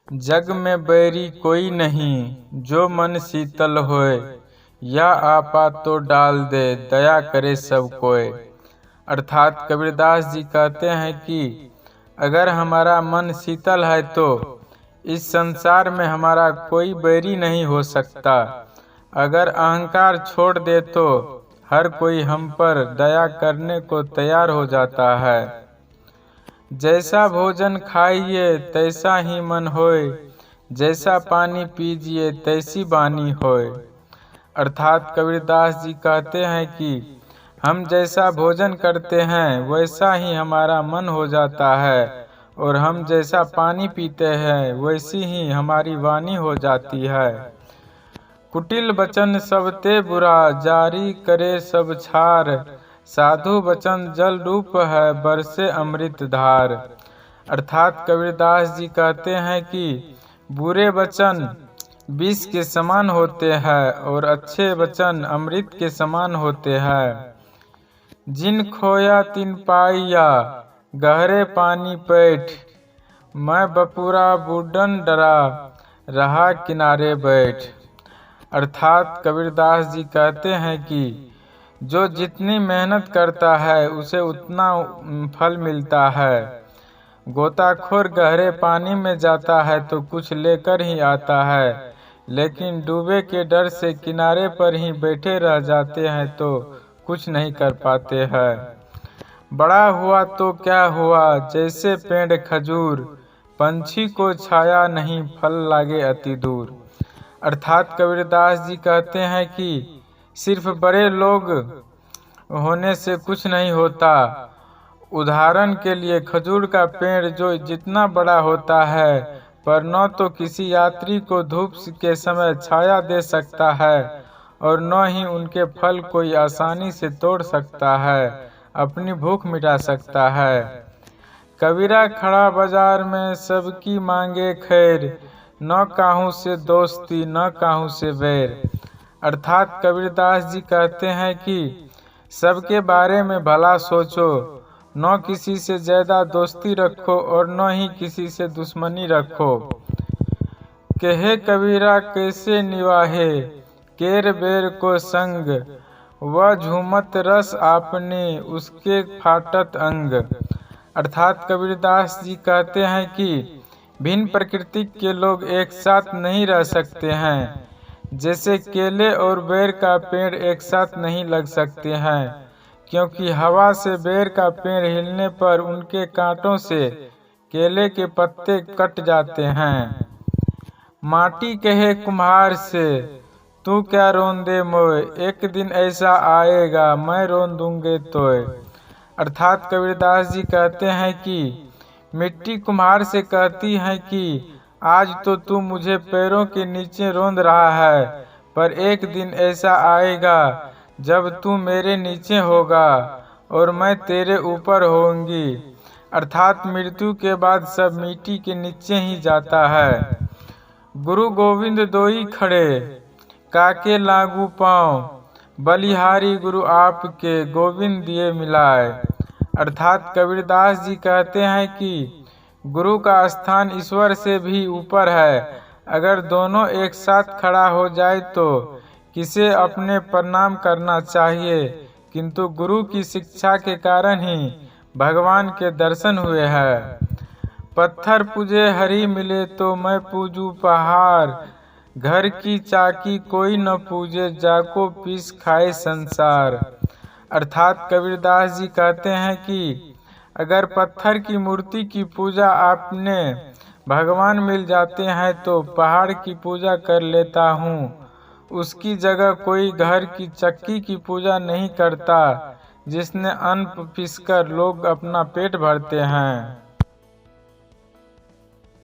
जग में बैरी कोई नहीं, जो मन शीतल होए। या आपा तो डाल दे, दया करे सब कोय। अर्थात कबीरदास जी कहते हैं कि अगर हमारा मन शीतल है तो इस संसार में हमारा कोई बैरी नहीं हो सकता। अगर अहंकार छोड़ दे तो हर कोई हम पर दया करने को तैयार हो जाता है। जैसा भोजन खाइए तैसा ही मन होए, जैसा पानी पीजिए तैसी वाणी होए। अर्थात कबीरदास जी कहते हैं कि हम जैसा भोजन करते हैं वैसा ही हमारा मन हो जाता है, और हम जैसा पानी पीते हैं वैसी ही हमारी वाणी हो जाती है। कुटिल बचन सब ते बुरा, जारी करे सब छार। साधु वचन जल रूप है, बरसे अमृत धार। अर्थात कबीरदास जी कहते हैं कि बुरे वचन विष के समान होते हैं और अच्छे वचन अमृत के समान होते हैं। जिन खोया तिन पाइया, गहरे पानी पैठ। मैं बपुरा बूढ़न डरा, रहा किनारे बैठ। अर्थात कबीरदास जी कहते हैं कि जो जितनी मेहनत करता है उसे उतना फल मिलता है। गोताखोर गहरे पानी में जाता है तो कुछ लेकर ही आता है, लेकिन डूबे के डर से किनारे पर ही बैठे रह जाते हैं तो कुछ नहीं कर पाते हैं। बड़ा हुआ तो क्या हुआ, जैसे पेड़ खजूर। पंछी को छाया नहीं, फल लागे अति दूर। अर्थात कबीरदास जी कहते हैं कि सिर्फ बड़े लोग होने से कुछ नहीं होता। उदाहरण के लिए खजूर का पेड़ जो जितना बड़ा होता है पर न तो किसी यात्री को धूप के समय छाया दे सकता है और न ही उनके फल कोई आसानी से तोड़ सकता है, अपनी भूख मिटा सकता है। कबीरा खड़ा बाजार में सबकी मांगे खैर, न काहू से दोस्ती न काहू से बैर। अर्थात कबीरदास जी कहते हैं कि सबके बारे में भला सोचो, न किसी से ज्यादा दोस्ती रखो और न ही किसी से दुश्मनी रखो। कहे कबीरा कैसे निवाहे, केर बेर को संग। वह झूमत रस आपने, उसके फाटत अंग। अर्थात कबीरदास जी कहते हैं कि भिन्न प्रकृति के लोग एक साथ नहीं रह सकते हैं। जैसे केले और बेर का पेड़ एक साथ नहीं लग सकते हैं, क्योंकि हवा से बेर का पेड़ हिलने पर उनके कांटों से केले के पत्ते कट जाते हैं। माटी कहे कुम्हार से, तू क्या रोंदे मोए। एक दिन ऐसा आएगा मैं रोन दूंगे तोय। अर्थात कबीरदास जी कहते हैं कि मिट्टी कुम्हार से कहती है कि आज तो तू मुझे पैरों के नीचे रोंद रहा है, पर एक दिन ऐसा आएगा जब तू मेरे नीचे होगा और मैं तेरे ऊपर होऊंगी। अर्थात मृत्यु के बाद सब मिट्टी के नीचे ही जाता है। गुरु गोविंद दोई खड़े, काके लागू पाँव। बलिहारी गुरु आपके, गोविंद दिए मिलाए। अर्थात कबीरदास जी कहते हैं कि गुरु का स्थान ईश्वर से भी ऊपर है। अगर दोनों एक साथ खड़ा हो जाए तो किसे अपने प्रणाम करना चाहिए, किंतु गुरु की शिक्षा के कारण ही भगवान के दर्शन हुए हैं। पत्थर पूजे हरि मिले तो मैं पूजू पहाड़। घर की चाकी कोई न पूजे, जाको पीस खाए संसार। अर्थात कबीरदास जी कहते हैं कि अगर पत्थर की मूर्ति की पूजा आपने भगवान मिल जाते हैं तो पहाड़ की पूजा कर लेता हूँ। उसकी जगह कोई घर की चक्की की पूजा नहीं करता जिसने अन्न पीसकर लोग अपना पेट भरते हैं।